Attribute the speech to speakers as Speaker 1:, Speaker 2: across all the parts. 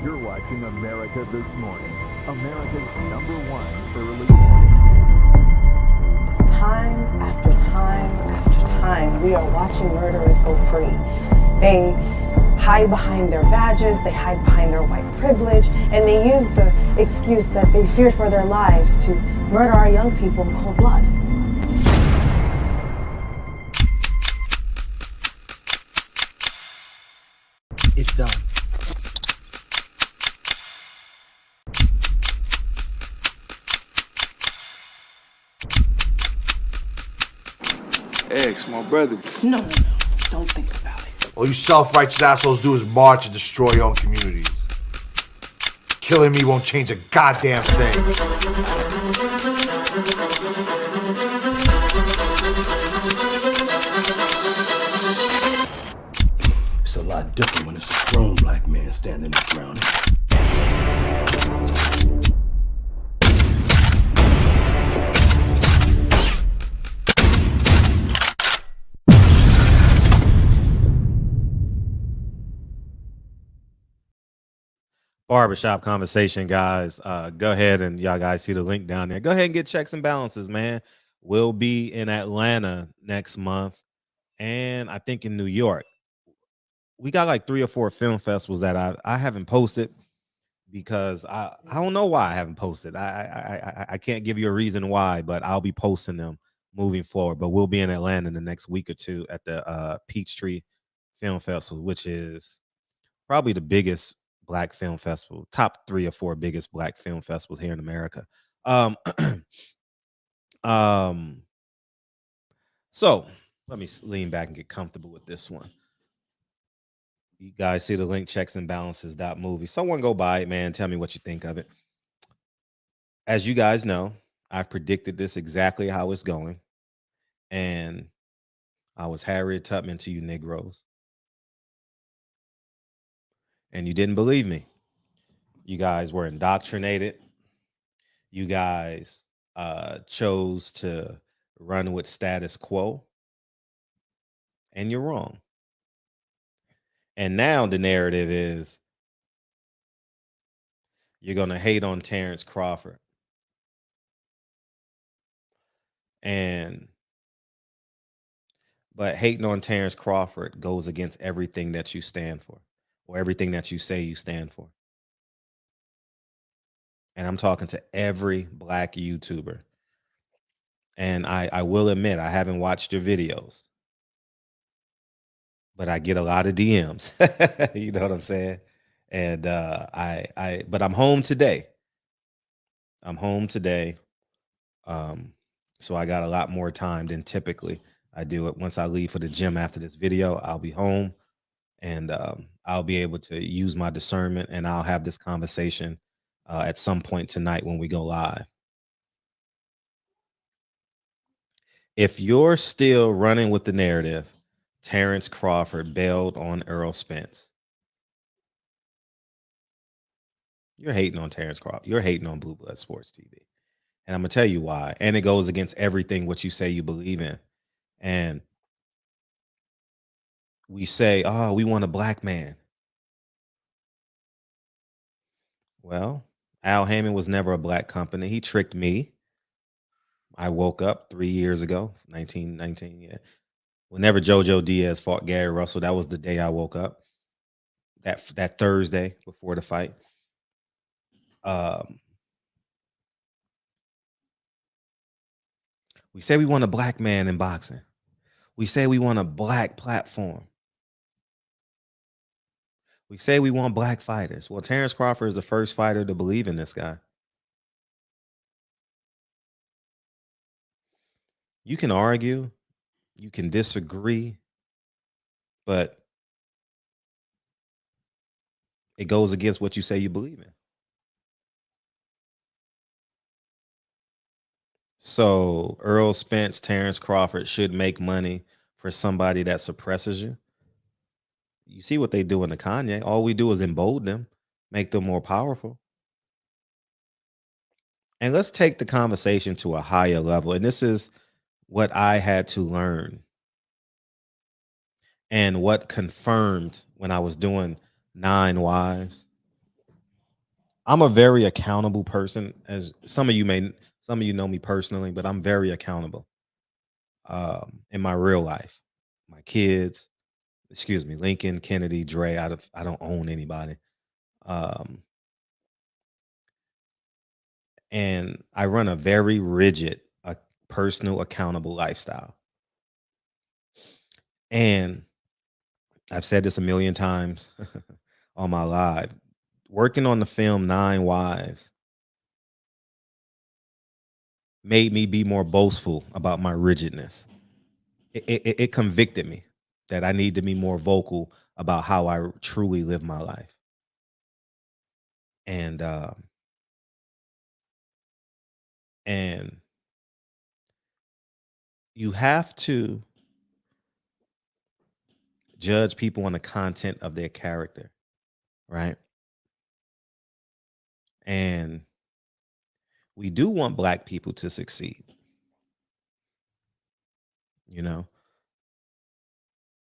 Speaker 1: You're watching America This Morning, America's #1 early morning news.
Speaker 2: Time after time after time, we are watching murderers go free. They hide behind their badges, they hide behind their white privilege, and they use the excuse that they feared for their lives to murder our young people in cold blood.
Speaker 3: It's done.
Speaker 4: Ex, my brother.
Speaker 2: No. Don't think about it.
Speaker 5: All you self-righteous assholes do is march and destroy your own communities. Killing me won't change a goddamn thing.
Speaker 3: It's a lot different when it's a grown black man standing his ground.
Speaker 6: Barbershop conversation, guys. Go ahead and y'all guys see the link down there. Go ahead and get checks and balances, man. We'll be in Atlanta next month, and I think in New York. We got like 3 or 4 film festivals that I haven't posted because I don't know why I haven't posted. I can't give you a reason why, but I'll be posting them moving forward. But we'll be in Atlanta in the next week or two at the Peachtree Film Festival, which is probably the biggest Black film festival, top 3 or 4 biggest Black film festivals here in America. So let me lean back and get comfortable with this one. You guys see the link, checks and balances movie. Someone go buy it, man. Tell me what you think of it. As you guys know, I've predicted this exactly how it's going. And I was Harriet Tubman to you Negroes. And you didn't believe me. You guys were indoctrinated. You guys chose to run with status quo. And you're wrong. And now the narrative is you're going to hate on Terence Crawford. But hating on Terence Crawford goes against everything that you stand for, or everything that you say you stand for. And I'm talking to every Black YouTuber. And I will admit, I haven't watched your videos, but I get a lot of DMs. You know what I'm saying? And but I'm home today. So I got a lot more time than typically I do it. Once I leave for the gym after this video, I'll be home, and I'll be able to use my discernment, and I'll have this conversation at some point tonight when we go live. If you're still running with the narrative, Terence Crawford bailed on Earl Spence, you're hating on Terence Crawford. You're hating on Blue Blood Sports TV. And I'm going to tell you why. And it goes against everything what you say you believe in. And we say, oh, we want a Black man. Well, Al Heyman was never a Black company. He tricked me. I woke up 3 years ago, 1919, yeah. Whenever JoJo Diaz fought Gary Russell, that was the day I woke up. That Thursday before the fight. We say we want a Black man in boxing. We say we want a Black platform. We say we want Black fighters. Well, Terence Crawford is the first fighter to believe in this guy. You can argue, you can disagree, but it goes against what you say you believe in. So Earl Spence, Terence Crawford should make money for somebody that suppresses you. You see what they do in the Kanye. All we do is embolden them, make them more powerful. And let's take the conversation to a higher level. And this is what I had to learn and what confirmed when I was doing 9 Wives. I'm a very accountable person, as some of you know me personally, but I'm very accountable in my real life. My kids, excuse me, Lincoln, Kennedy, Dre. I don't own anybody. Um, and I run a very rigid, personal, accountable lifestyle. And I've said this a million times on my live. Working on the film Nine Wives made me be more boastful about my rigidness. It convicted me that I need to be more vocal about how I truly live my life. And and you have to judge people on the content of their character, right? And we do want Black people to succeed, you know.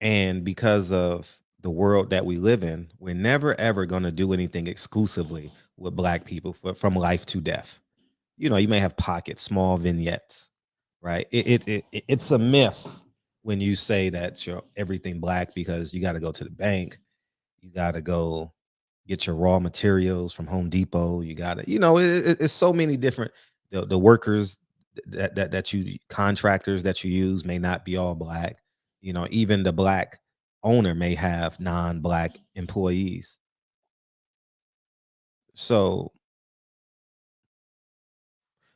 Speaker 6: And because of the world that we live in, we're never ever going to do anything exclusively with Black people from life to death. You know, you may have pockets, small vignettes, right? It's a myth when you say that you're everything Black, because you got to go to the bank, you got to go get your raw materials from Home Depot. You got to, it's so many different. The workers that you contractors that you use may not be all Black. You know, even the Black owner may have non-Black employees. So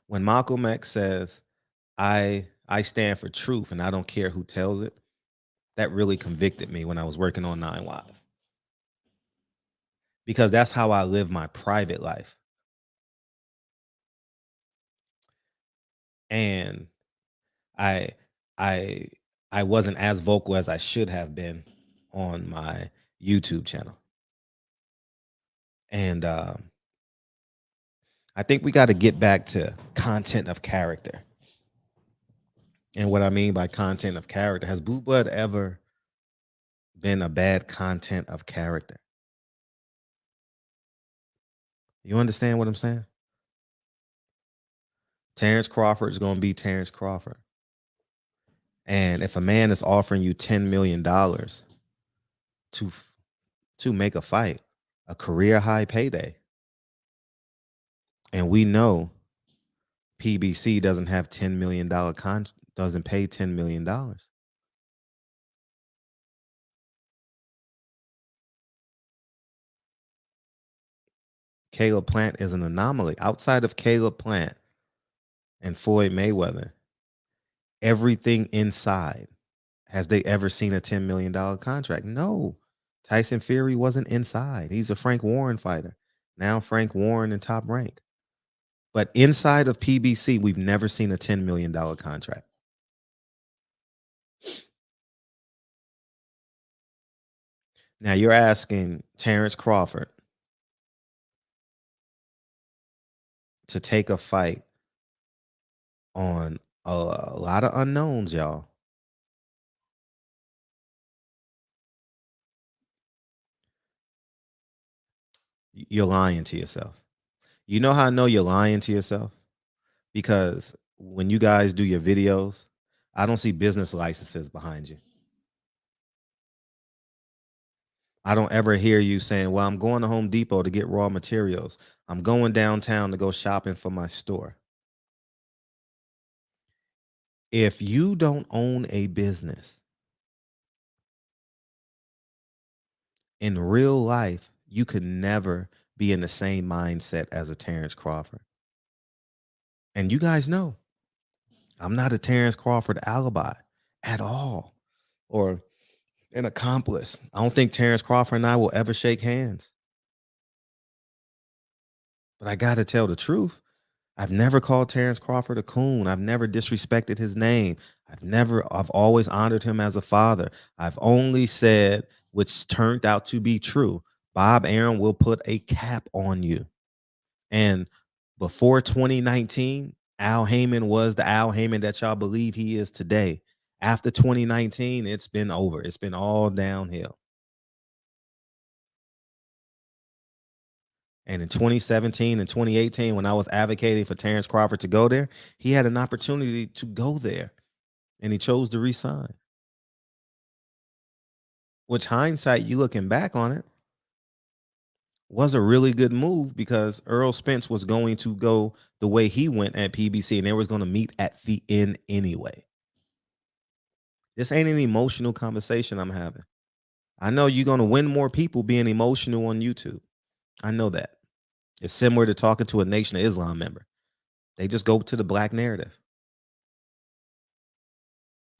Speaker 6: when Malcolm X says, I stand for truth and I don't care who tells it," that really convicted me when I was working on Nine Wives, because that's how I live my private life. And I I I wasn't as vocal as I should have been on my YouTube channel. And I think we got to get back to content of character. And what I mean by content of character, has Blue Blood ever been a bad content of character? You understand what I'm saying? Terence Crawford is going to be Terence Crawford. And if a man is offering you $10 million to make a fight, a career high payday, and we know PBC doesn't have $10 million doesn't pay $10 million. Caleb Plant is an anomaly. Outside of Caleb Plant and Floyd Mayweather, everything inside, has they ever seen a $10 million contract? No. Tyson Fury wasn't inside. He's a Frank Warren fighter. Now Frank Warren in Top Rank. But inside of PBC, we've never seen a $10 million contract. Now you're asking Terence Crawford to take a fight on a lot of unknowns, y'all. You're lying to yourself. You know how I know you're lying to yourself? Because when you guys do your videos, I don't see business licenses behind you. I don't ever hear you saying, well, I'm going to Home Depot to get raw materials. I'm going downtown to go shopping for my store. If you don't own a business, in real life, you could never be in the same mindset as a Terence Crawford. And you guys know, I'm not a Terence Crawford alibi at all, or an accomplice. I don't think Terence Crawford and I will ever shake hands. But I got to tell the truth. I've never called Terence Crawford a coon. I've never disrespected his name. I've always honored him as a father. I've only said, which turned out to be true, Bob Arum will put a cap on you. And before 2019, Al Heyman was the Al Heyman that y'all believe he is today. After 2019, it's been over. It's been all downhill. And in 2017 and 2018, when I was advocating for Terence Crawford to go there, he had an opportunity to go there and he chose to resign. Which, hindsight, you looking back on it, was a really good move because Earl Spence was going to go the way he went at PBC and they was going to meet at the end anyway. This ain't an emotional conversation I'm having. I know you're going to win more people being emotional on YouTube. I know that. It's similar to talking to a Nation of Islam member. They just go to the black narrative.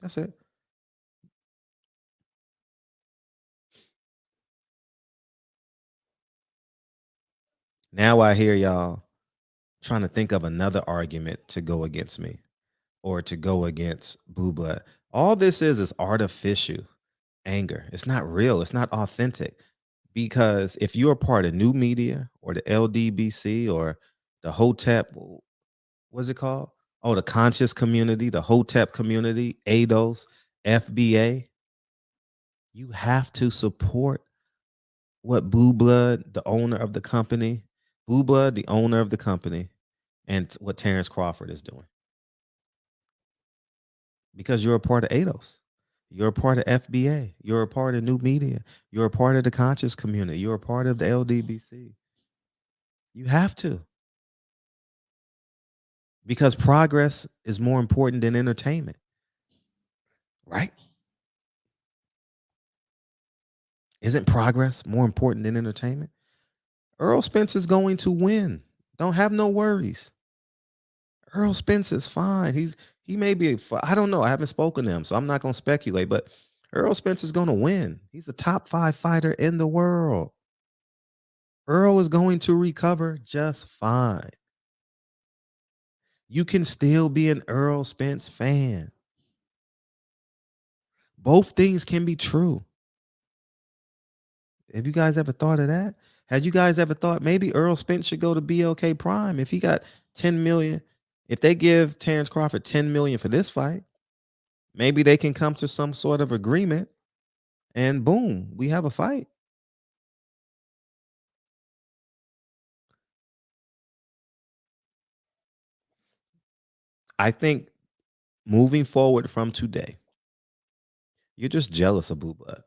Speaker 6: That's it. Now I hear y'all trying to think of another argument to go against me or to go against Blue Blood. All this is artificial anger. It's not real. It's not authentic. Because if you're a part of new media or the LDBC or the Hotep, what's it called? Oh, the conscious community, the Hotep community, ADOS, FBA, you have to support what Blue Blood, the owner of the company, Blue Blood, the owner of the company, and what Terence Crawford is doing. Because you're a part of ADOS. You're a part of FBA. You're a part of new media. You're a part of the conscious community. You're a part of the LDBC. You have to. Because progress is more important than entertainment. Right? Isn't progress more important than entertainment? Earl Spence is going to win. Don't have no worries. Earl Spence is fine. He may be, I don't know. I haven't spoken to him, so I'm not going to speculate, but Earl Spence is going to win. He's a top 5 fighter in the world. Earl is going to recover just fine. You can still be an Earl Spence fan. Both things can be true. Have you guys ever thought of that? Had you guys ever thought maybe Earl Spence should go to BLK Prime if he got 10 million? If they give Terence Crawford 10 million for this fight, maybe they can come to some sort of agreement and boom, we have a fight. I think moving forward from today, you're just jealous of Blue Blood.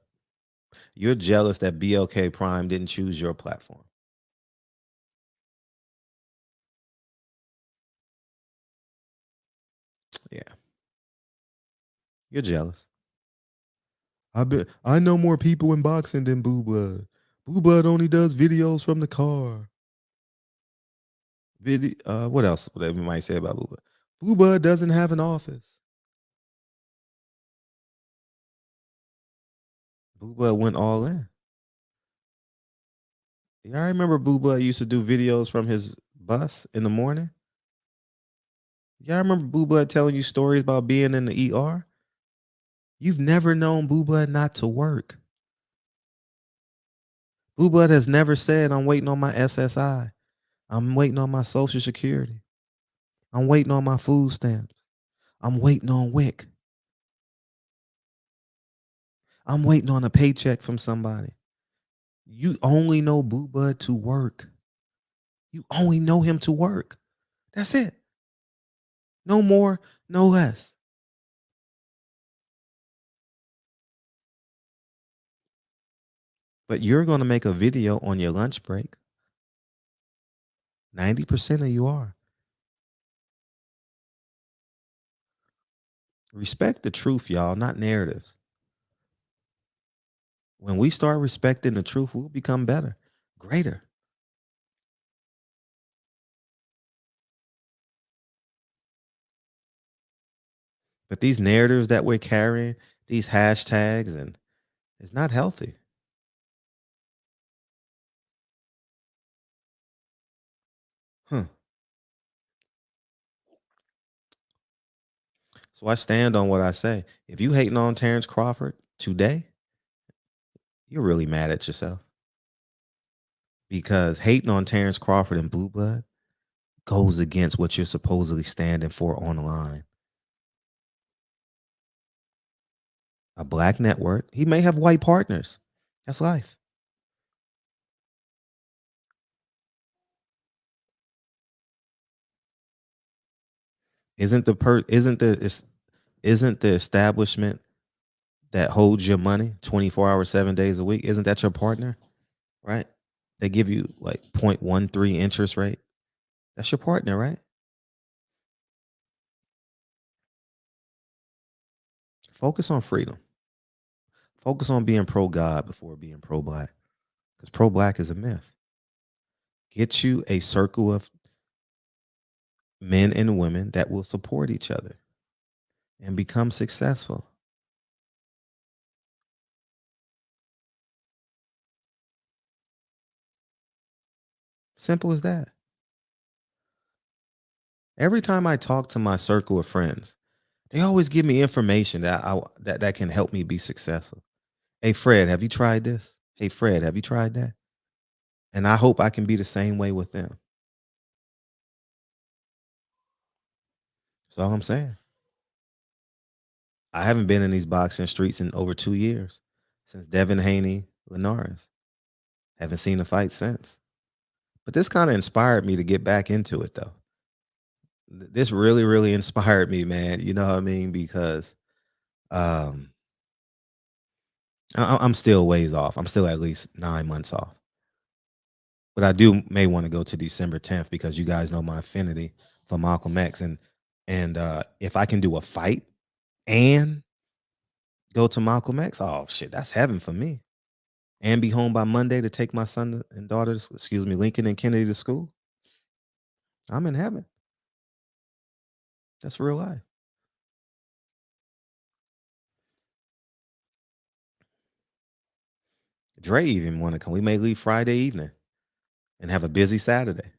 Speaker 6: You're jealous that BLK Prime didn't choose your platform. Yeah. You're jealous. I know more people in boxing than Blue Blood. Blue Blood only does videos from the car. What else would we might say about Blue Blood? Blue Blood doesn't have an office. Blue Blood went all in. Yeah, I remember Blue Blood used to do videos from his bus in the morning. Yeah, I remember Blue Blood telling you stories about being in the ER. You've never known Blue Blood not to work. Blue Blood has never said, I'm waiting on my SSI. I'm waiting on my Social Security. I'm waiting on my food stamps. I'm waiting on WIC. I'm waiting on a paycheck from somebody. You only know Blue Blood to work. You only know him to work. That's it. No more, no less. But you're going to make a video on your lunch break. 90% of you are. Respect the truth, y'all, not narratives. When we start respecting the truth, we'll become better, greater. But these narratives that we're carrying, these hashtags, and it's not healthy. So I stand on what I say. If you hating on Terence Crawford today, you're really mad at yourself. Because hating on Terence Crawford and Blue Blood goes against what you're supposedly standing for online. A black network. He may have white partners. That's life. Isn't the establishment that holds your money 24 hours, 7 days a week? Isn't that your partner? Right? They give you like 0.13 interest rate. That's your partner, right? Focus on freedom. Focus on being pro-God before being pro-Black. Because pro-Black is a myth. Get you a circle of men and women that will support each other and become successful. Simple as that. Every time I talk to my circle of friends, they always give me information that can help me be successful. Hey, Fred, have you tried this? Hey, Fred, have you tried that? And I hope I can be the same way with them. That's all I'm saying. I haven't been in these boxing streets in over 2 years, since Devin Haney, Linares. Haven't seen a fight since. But this kind of inspired me to get back into it, though. This really, really inspired me, man. You know what I mean? Because I'm still ways off. I'm still at least 9 months off. But I may want to go to December 10th because you guys know my affinity for Malcolm X. And if I can do a fight and go to Malcolm X, oh, shit, that's heaven for me. And be home by Monday to take my son and daughter, Lincoln and Kennedy to school. I'm in heaven. That's real life. Dre even want to come. We may leave Friday evening and have a busy Saturday.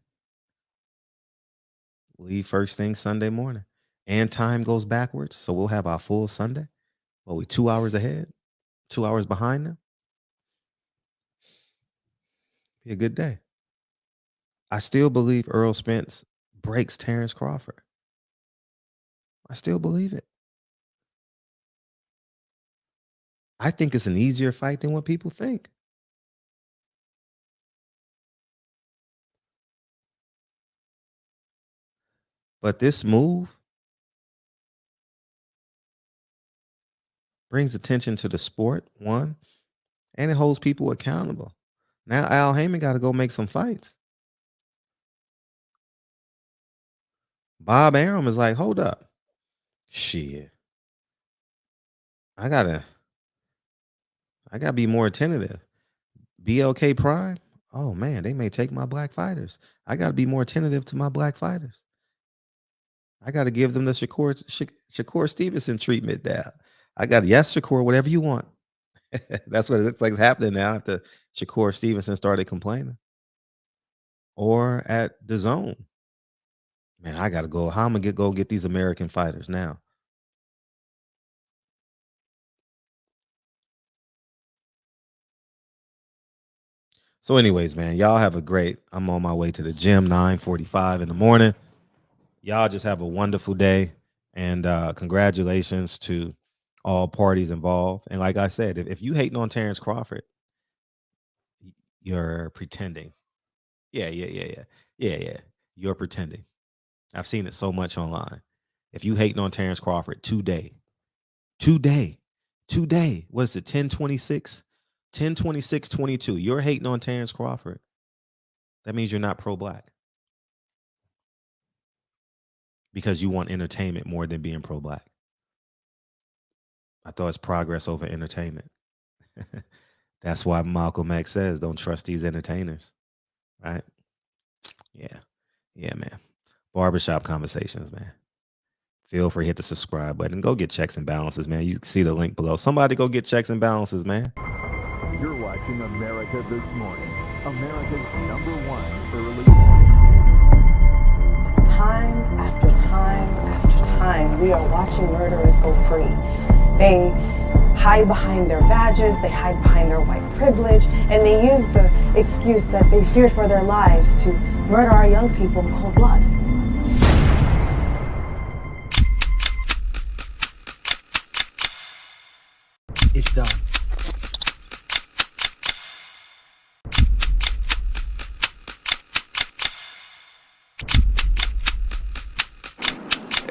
Speaker 6: Leave first thing Sunday morning. And time goes backwards, so we'll have our full Sunday. Well, we 2 hours ahead, 2 hours behind them. Be a good day. I still believe Earl Spence breaks Terence Crawford. I still believe it. I think it's an easier fight than what people think. But this move brings attention to the sport, one, and it holds people accountable. Now Al Heyman got to go make some fights. Bob Arum is like, hold up. Shit. I gotta be more attentive. BLK Prime, oh man, they may take my Black fighters. I gotta be more attentive to my Black fighters. I gotta give them the Shakur Stevenson treatment now. Yes, Shakur, whatever you want. That's what it looks like is happening now after Shakur Stevenson started complaining. Or at the Zone. Man, I gotta go. How am I gonna go get these American fighters now? So anyways, man, y'all have a great, I'm on my way to the gym, 9:45 in the morning. Y'all just have a wonderful day. And congratulations to all parties involved. And like I said, if you hating on Terence Crawford, you're pretending. Yeah. You're pretending. I've seen it so much online. If you hating on Terence Crawford today, what is it, 10/26? 10/26/22. You're hating on Terence Crawford. That means you're not pro-Black. Because you want entertainment more than being pro-Black. I thought it's progress over entertainment. That's why Malcolm X says, don't trust these entertainers. Right? Yeah, man. Barbershop Conversations, man. Feel free to hit the subscribe button. Go get Checks and Balances, man. You can see the link below. Somebody go get Checks and Balances, man.
Speaker 1: You're watching America This Morning, America's #1 early morning news.
Speaker 2: Time after time after time, we are watching murderers go free. They hide behind their badges, they hide behind their white privilege, and they use the excuse that they feared for their lives to murder our young people in cold blood.
Speaker 4: It's done.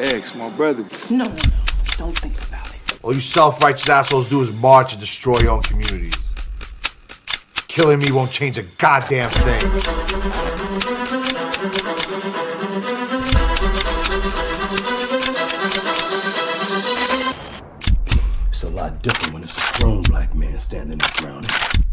Speaker 4: Ex, my brother.
Speaker 2: No. Don't think about it.
Speaker 5: All you self-righteous assholes do is march and destroy your own communities. Killing me won't change a goddamn thing.
Speaker 3: It's a lot different when it's a grown black man standing there frowning.